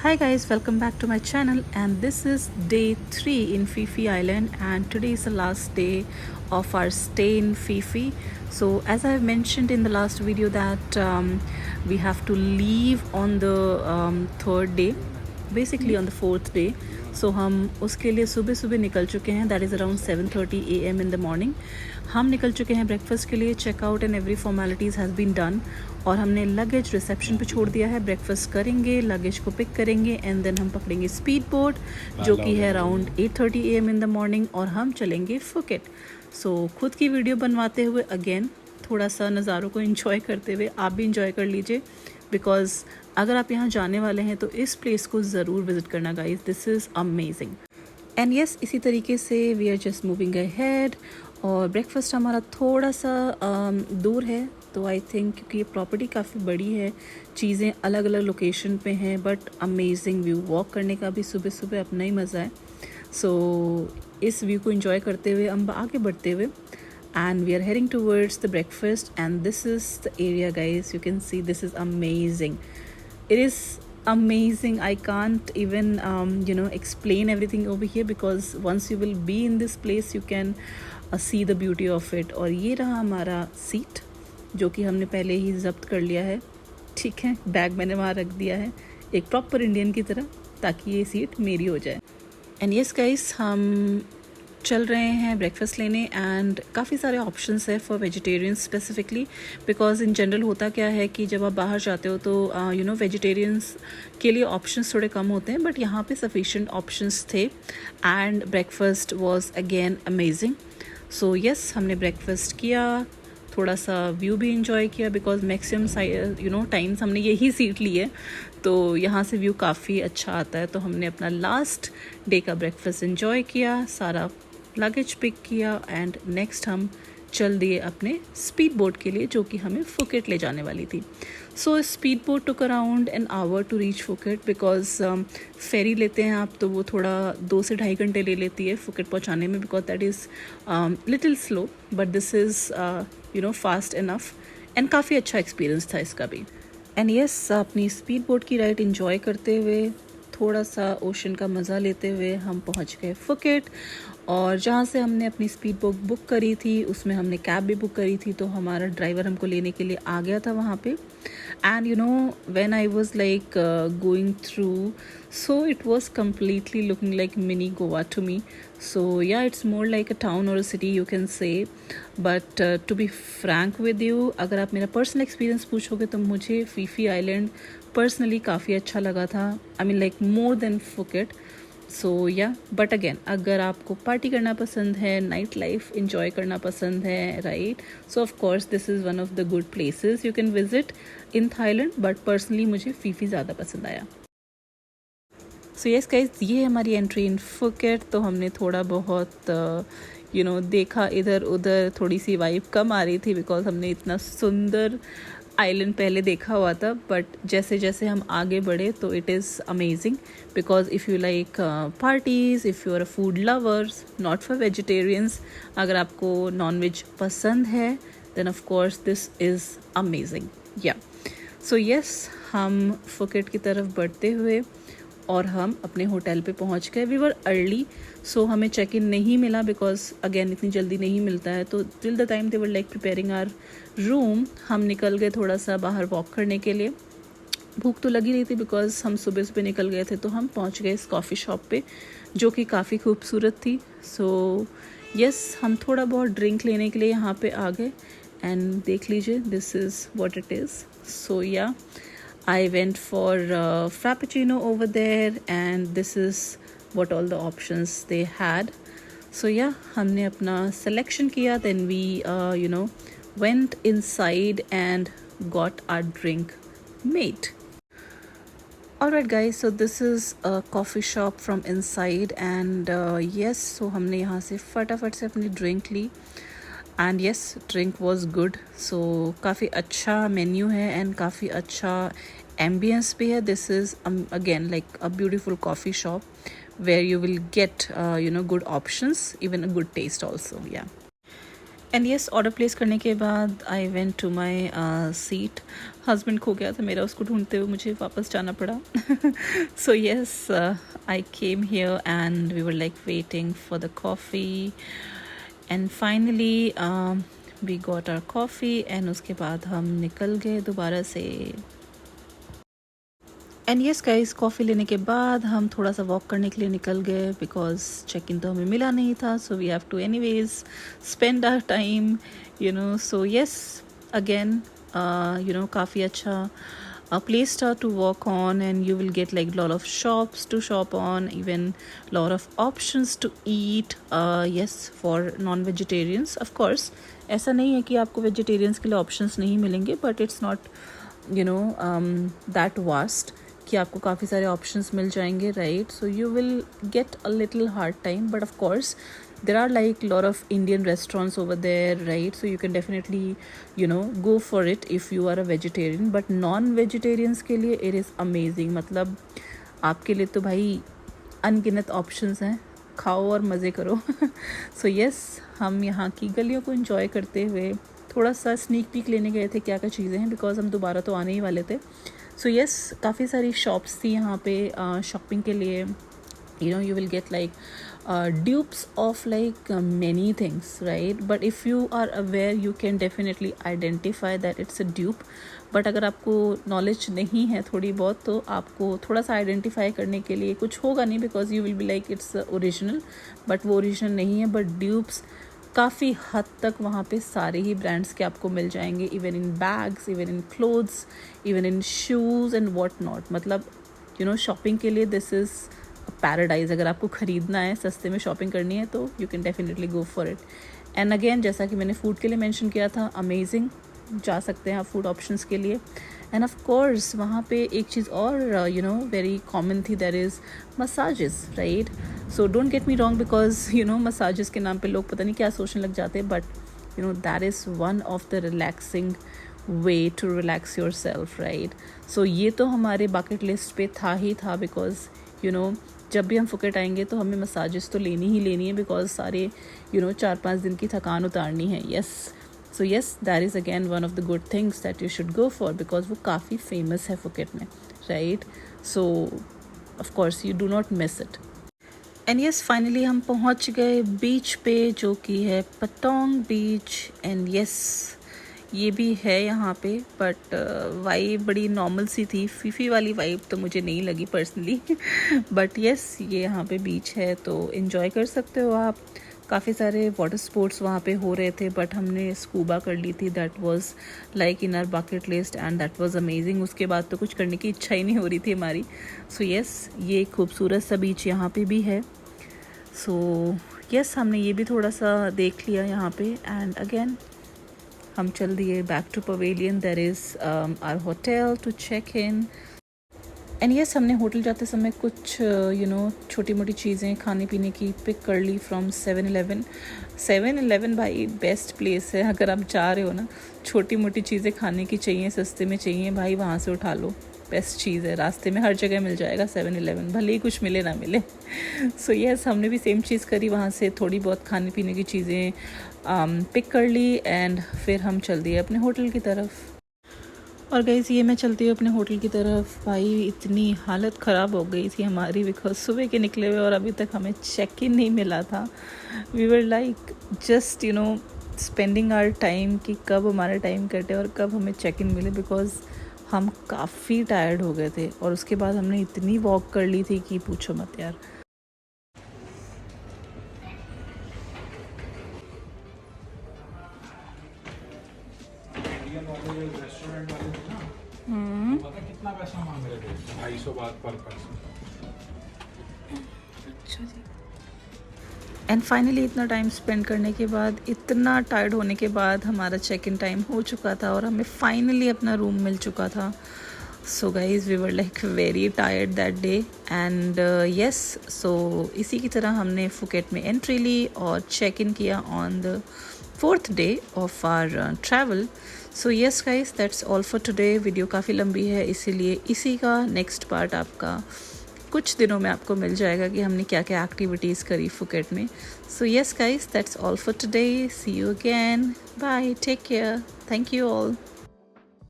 Hi guys, welcome back to my channel, and this is day 3 in Fifi Island, and today is the last day of our stay in Fifi. So as I have mentioned in the last video that we have to leave on the third day, basically on the fourth day. सो हम उसके लिए सुबह सुबह निकल चुके हैं. That is around 7:30 AM in the morning. हम निकल चुके हैं ब्रेकफास्ट के लिए. Checkout and every formalities has been done, और हमने लगेज रिसेप्शन पे छोड़ दिया है. ब्रेकफास्ट करेंगे, लगेज को पिक करेंगे, एंड देन हम पकड़ेंगे स्पीड बोट जो कि है around 8:30 AM in the morning, और हम चलेंगे फुकेट. सो खुद की वीडियो बनवाते हुए अगेन थोड़ा सा नज़ारों को इन्जॉय करते हुए आप भी इन्जॉय कर लीजिए, बिकॉज अगर आप यहाँ जाने वाले हैं तो इस प्लेस को ज़रूर विज़िट करना guys. This is amazing. And yes, इसी तरीके से we are just moving ahead. और ब्रेकफास्ट हमारा थोड़ा सा दूर है, तो आई थिंक क्योंकि ये प्रॉपर्टी काफ़ी बड़ी है, चीज़ें अलग अलग लोकेशन पे हैं, बट अमेजिंग व्यू. वॉक करने का भी सुबह सुबह अपना ही मज़ा है. सो इस व्यू को इन्जॉय करते हुए हम आगे बढ़ते हुए, and we are heading towards the breakfast, and this is the area guys. You can see this is amazing. It is amazing. I can't even explain everything over here, because once you will be in this place you can see the beauty of it. और ये रहा हमारा seat जो कि हमने पहले ही जब्त कर लिया है. ठीक है, बैग मैंने वहाँ रख दिया है एक प्रॉपर इंडियन की तरह, ताकि ये सीट मेरी हो जाए. एंड यस गाइस, हम चल रहे हैं ब्रेकफास्ट लेने, एंड काफ़ी सारे ऑप्शंस है for vegetarians specifically, because in general होता क्या है कि जब आप बाहर जाते हो तो वेजिटेरियंस के लिए ऑप्शंस थोड़े कम होते हैं, बट यहाँ पे सफिशिएंट ऑप्शंस थे, and breakfast was again amazing. So yes, हमने ब्रेकफास्ट किया, थोड़ा सा व्यू भी इंजॉय किया, बिकॉज मैक्सिमम टाइम्स हमने यही सीट ली है, तो यहाँ से व्यू काफ़ी अच्छा आता है. तो हमने अपना लास्ट डे का ब्रेकफास्ट इंजॉय किया, सारा लगेज पिक किया, एंड नेक्स्ट हम चल दिए अपने स्पीड बोट के लिए जो कि हमें फुकेट ले जाने वाली थी. So speed boat took around an hour to reach Phuket, because ferry लेते हैं आप तो वो थोड़ा 2 से 2.5 घंटे ले लेती है फुकेट पहुंचाने में, because that is little slow, but this is fast enough, and काफ़ी अच्छा एक्सपीरियंस था इसका भी. एंड यस, अपनी स्पीड बोट की राइड इंजॉय करते हुए, थोड़ा सा ओशन का मज़ा लेते हुए हम पहुंच गए फुकेट. और जहाँ से हमने अपनी स्पीड बोट बुक करी थी उसमें हमने कैब भी बुक करी थी, तो हमारा ड्राइवर हमको लेने के लिए आ गया था वहाँ पे. And when I was like going through, so it was completely looking like mini Goa to me. So yeah, it's more like a town और a city you can say, but to be frank with you, अगर आप मेरा personal experience पूछोगे तो मुझे Phi Phi island personally काफ़ी अच्छा लगा था. I mean like more than Phuket. So yeah, but again अगर आपको पार्टी करना पसंद है, नाइट लाइफ इंजॉय करना पसंद है, right, so of course this is one of the good places you can visit in Thailand, but personally मुझे Phi Phi ज़्यादा पसंद आया. सो यस गाइस, ये हमारी एंट्री इन फुकेट. तो हमने थोड़ा बहुत देखा इधर उधर, थोड़ी सी वाइब कम आ रही थी बिकॉज हमने इतना सुंदर आइलैंड पहले देखा हुआ था, बट जैसे जैसे हम आगे बढ़े तो it is amazing, because if you like parties, if you are a food lovers, not for vegetarians, अगर आपको नॉन वेज पसंद है then of course this is amazing. Yeah so yes, हम फुकेट की तरफ बढ़ते हुए और हम अपने होटल पे पहुंच गए. वी वर अर्ली, सो हमें चेक इन नहीं मिला, बिकॉज अगेन इतनी जल्दी नहीं मिलता है. तो till the time they were like preparing our room, हम निकल गए थोड़ा सा बाहर वॉक करने के लिए. भूख तो लगी रही थी बिकॉज हम सुबह सुबह निकल गए थे, तो हम पहुंच गए इस कॉफ़ी शॉप पे जो कि काफ़ी खूबसूरत थी. सो यस, हम थोड़ा बहुत ड्रिंक लेने के लिए यहाँ पे आ गए, एंड देख लीजिए this is what it is. So yeah, I went for Frappuccino over there, and this is what all the options they had. So yeah, हमने अपना selection किया, then we went inside and got our drink made. Alright guys, so this is a coffee shop from inside, and yes, so हमने यहाँ से फटाफट से अपनी drink ली. And yes, drink was good. So काफ़ी अच्छा मेन्यू है एंड काफ़ी अच्छा एम्बियंस भी है. This is again like a beautiful coffee shop where you will get good options, even a good taste also. Yeah, and yes, order place करने के बाद I went to my seat. Husband खो गया था मेरा, उसको ढूंढते हुए मुझे वापस जाना पड़ा. So yes, I came here and we were like waiting for the coffee and finally we got our coffee and उसके बाद हम निकल गए दोबारा से. एंड यस गाइस, कॉफ़ी लेने के बाद हम थोड़ा सा वॉक करने के लिए निकल गए बिकॉज चेक इन तो हमें मिला नहीं था. So we have to anyways spend our time, you know. So yes, again you know, काफ़ी अच्छा place to walk on and you will get like lot of shops to shop on, even lot of options to eat. Yes, for non-vegetarians of course. ऐसा नहीं है कि आपको vegetarians के लिए options नहीं मिलेंगे, but it's not you know that vast कि आपको काफ़ी सारे ऑप्शंस मिल जाएंगे, right. So you will get a little hard time, but of course there are like lot of Indian restaurants over there, right? So you can definitely, you know, go for it if you are a vegetarian. But non-vegetarians के लिए it is amazing. मतलब आपके लिए तो भाई अनगिनत options हैं, खाओ और मज़े करो. So yes, हम यहाँ की गलियों को enjoy करते हुए थोड़ा सा स्नीक पीक लेने गए थे क्या क्या चीज़ें हैं, बिकॉज हम दोबारा तो आने ही वाले थे. सो yes, काफ़ी सारी शॉप्स थी यहाँ पे शॉपिंग के लिए. You know, you will get like dupes of like many things, right? But if you are aware, you can definitely identify that it's a dupe. But अगर आपको नॉलेज नहीं है थोड़ी बहुत, तो आपको थोड़ा सा आइडेंटिफाई करने के लिए कुछ होगा नहीं, because you will be like its original, but वो ओरिजिनल नहीं है. बट ड्यूप्स काफ़ी हद तक वहाँ पे सारे ही ब्रांड्स के आपको मिल जाएंगे, even in bags, even in clothes, even in shoes and what not. मतलब यू नो, शॉपिंग के लिए दिस इज़ पैराडाइज. अगर आपको ख़रीदना है, सस्ते में शॉपिंग करनी है, तो you can definitely go for it. And again, जैसा कि मैंने फ़ूड के लिए मेंशन किया था, अमेजिंग, जा सकते हैं आप फूड ऑप्शंस के लिए. एंड ऑफ कोर्स वहाँ पे एक चीज़ और यू नो वेरी कॉमन थी, that is massages, right. So don't get me wrong, because you know massages के नाम पे लोग पता नहीं क्या सोचने लग जाते हैं, but you know that is one of the relaxing way to relax yourself, right. So ये तो हमारे बकेट लिस्ट पे था ही था, बिकॉज यू नो जब भी हम फुकेट आएंगे तो हमें मसाजेस तो लेनी ही लेनी है, बिकॉज सारे यू नो 4-5 दिन की थकान उतारनी है. Yes, so yes, that is again one of the good things that you should go for, because वो काफ़ी फेमस है फुकेट में, right. So of course you do not miss it. And yes, finally हम पहुंच गए बीच पे, जो कि है पतोंग बीच. एंड यस, ये भी है यहाँ पे, बट वाइब बड़ी नॉर्मल सी थी. फीफी वाली वाइब तो मुझे नहीं लगी पर्सनली. बट यस, ये यहाँ पे बीच है, तो इन्जॉय कर सकते हो आप. काफ़ी सारे वाटर स्पोर्ट्स वहाँ पे हो रहे थे, बट हमने स्कूबा कर ली थी. That was like in our bucket list and that was amazing. उसके बाद तो कुछ करने की इच्छा ही नहीं हो रही थी हमारी. सो यस, ये खूबसूरत सा बीच यहाँ पे भी है. सो यस, हमने ये भी थोड़ा सा देख लिया यहाँ पे. एंड अगेन हम चल दिए back to pavilion, that is our hotel, to check in. And yes, हमने होटल जाते समय कुछ यू नो छोटी मोटी चीज़ें खाने पीने की पिक कर ली फ्रॉम 7-Eleven. 7-Eleven भाई बेस्ट प्लेस है. अगर आप जा रहे हो ना, छोटी मोटी चीज़ें खाने की चाहिए, सस्ते में चाहिए भाई, वहाँ से उठा लो. बेस्ट चीज़ है, रास्ते में हर जगह मिल जाएगा 7-Eleven, भले ही कुछ मिले ना मिले. सो यस, हमने भी सेम चीज़ करी, वहाँ से थोड़ी बहुत खाने पीने की चीज़ें पिक कर ली एंड फिर हम चल दिए अपने होटल की तरफ. और गाइस, ये मैं चलती हूँ अपने होटल की तरफ. भाई इतनी हालत ख़राब हो गई थी हमारी, बिकॉज सुबह के निकले हुए और अभी तक हमें चेक इन नहीं मिला था. We were like just you know spending our time कि कब हमारा टाइम कटे और कब हमें चेक इन मिले, बिकॉज हम काफ़ी टायर्ड हो गए थे. और उसके बाद हमने इतनी वॉक कर ली थी कि पूछो मत यार. रेस्टोरेंट वाले थे ना, पता कितना पैसा मांग रहे थे? 250 बात पर पर्सन. अच्छा जी. एंड फाइनली इतना टाइम स्पेंड करने के बाद, इतना टायर्ड होने के बाद हमारा चेक इन टाइम हो चुका था और हमें फाइनली अपना रूम मिल चुका था. So guys, we were like very tired that day. And yes, so इसी की तरह हमने फुकेट में एंट्री ली और चेक इन किया on the 4th day of our travel. So yes guys, that's all for today. Video काफ़ी लंबी है, इसीलिए इसी का नेक्स्ट पार्ट आपका कुछ दिनों में आपको मिल जाएगा कि हमने क्या क्या एक्टिविटीज़ करी फुकेट में. So yes guys, that's all for today. See you again. Bye. Take care. Thank you all.